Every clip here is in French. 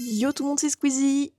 Yo tout le monde, c'est Squeezie!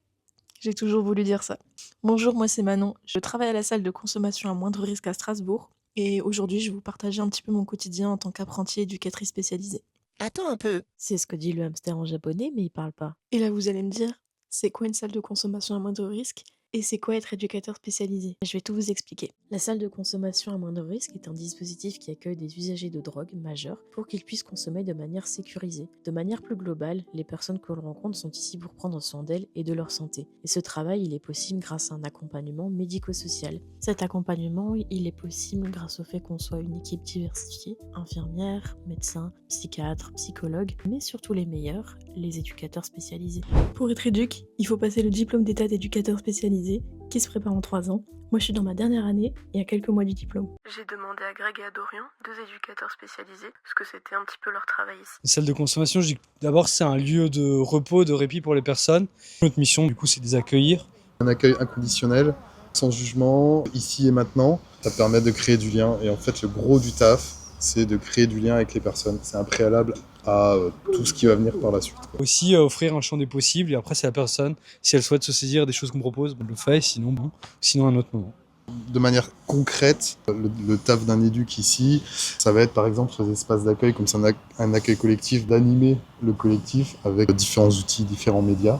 J'ai toujours voulu dire ça. Bonjour, moi c'est Manon. Je travaille à la salle de consommation à moindre risque à Strasbourg. Et aujourd'hui, je vais vous partager un petit peu mon quotidien en tant qu'apprentie éducatrice spécialisée. Attends un peu. C'est ce que dit le hamster en japonais, mais il parle pas. Et là, vous allez me dire, c'est quoi une salle de consommation à moindre risque? Et c'est quoi être éducateur spécialisé? Je vais tout vous expliquer. La salle de consommation à moindre risque est un dispositif qui accueille des usagers de drogue majeurs pour qu'ils puissent consommer de manière sécurisée. De manière plus globale, les personnes que l'on rencontre sont ici pour prendre soin d'elles et de leur santé. Et ce travail, il est possible grâce à un accompagnement médico-social. Cet accompagnement, il est possible grâce au fait qu'on soit une équipe diversifiée, infirmières, médecins, psychiatres, psychologues, mais surtout les meilleurs, les éducateurs spécialisés. Pour être éduc, il faut passer le diplôme d'état d'éducateur spécialisé qui se prépare en 3 ans. Moi, je suis dans ma dernière année et à quelques mois du diplôme. J'ai demandé à Greg et à Dorian, 2 éducateurs spécialisés, parce que c'était un petit peu leur travail ici. Les salles de consommation, je dis que d'abord c'est un lieu de repos, de répit pour les personnes. Notre mission, du coup, c'est de les accueillir. Un accueil inconditionnel, sans jugement, ici et maintenant. Ça permet de créer du lien. Et en fait, le gros du taf, c'est de créer du lien avec les personnes. C'est un préalable à tout ce qui va venir par la suite. Aussi offrir un champ des possibles, et après c'est la personne, si elle souhaite se saisir des choses qu'on propose, elle le fait, sinon bon, sinon à un autre moment. De manière concrète, le taf d'un éduc ici, ça va être par exemple sur des espaces d'accueil, comme c'est un accueil collectif, d'animer le collectif avec différents outils, différents médias.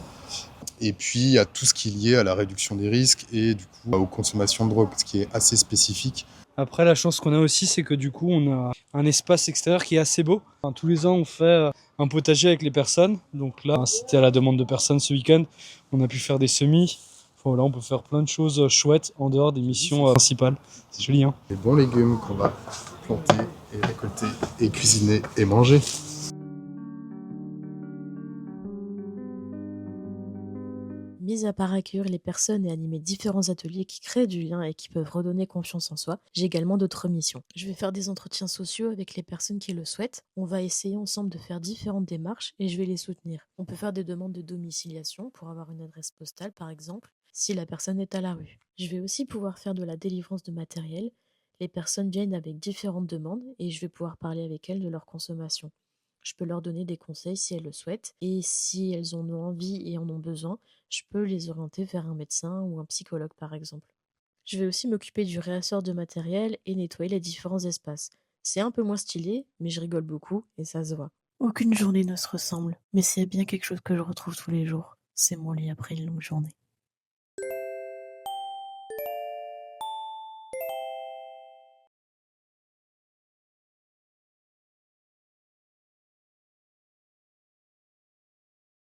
Et puis il y a tout ce qui est lié à la réduction des risques et du coup aux consommations de drogue, ce qui est assez spécifique. Après, la chance qu'on a aussi, c'est que du coup, on a un espace extérieur qui est assez beau. Enfin, tous les ans, on fait un potager avec les personnes. Donc là, c'était à la demande de personnes ce week-end. On a pu faire des semis. Enfin, voilà, on peut faire plein de choses chouettes en dehors des missions principales. C'est joli, hein. Les bons légumes qu'on va planter et récolter et cuisiner et manger. Mis à part accueillir les personnes et animer différents ateliers qui créent du lien et qui peuvent redonner confiance en soi, j'ai également d'autres missions. Je vais faire des entretiens sociaux avec les personnes qui le souhaitent. On va essayer ensemble de faire différentes démarches et je vais les soutenir. On peut faire des demandes de domiciliation pour avoir une adresse postale par exemple, si la personne est à la rue. Je vais aussi pouvoir faire de la délivrance de matériel. Les personnes viennent avec différentes demandes et je vais pouvoir parler avec elles de leur consommation. Je peux leur donner des conseils si elles le souhaitent et si elles en ont envie et en ont besoin, je peux les orienter vers un médecin ou un psychologue par exemple. Je vais aussi m'occuper du réassort de matériel et nettoyer les différents espaces. C'est un peu moins stylé, mais je rigole beaucoup et ça se voit. Aucune journée ne se ressemble, mais c'est bien quelque chose que je retrouve tous les jours. C'est mon lit après une longue journée.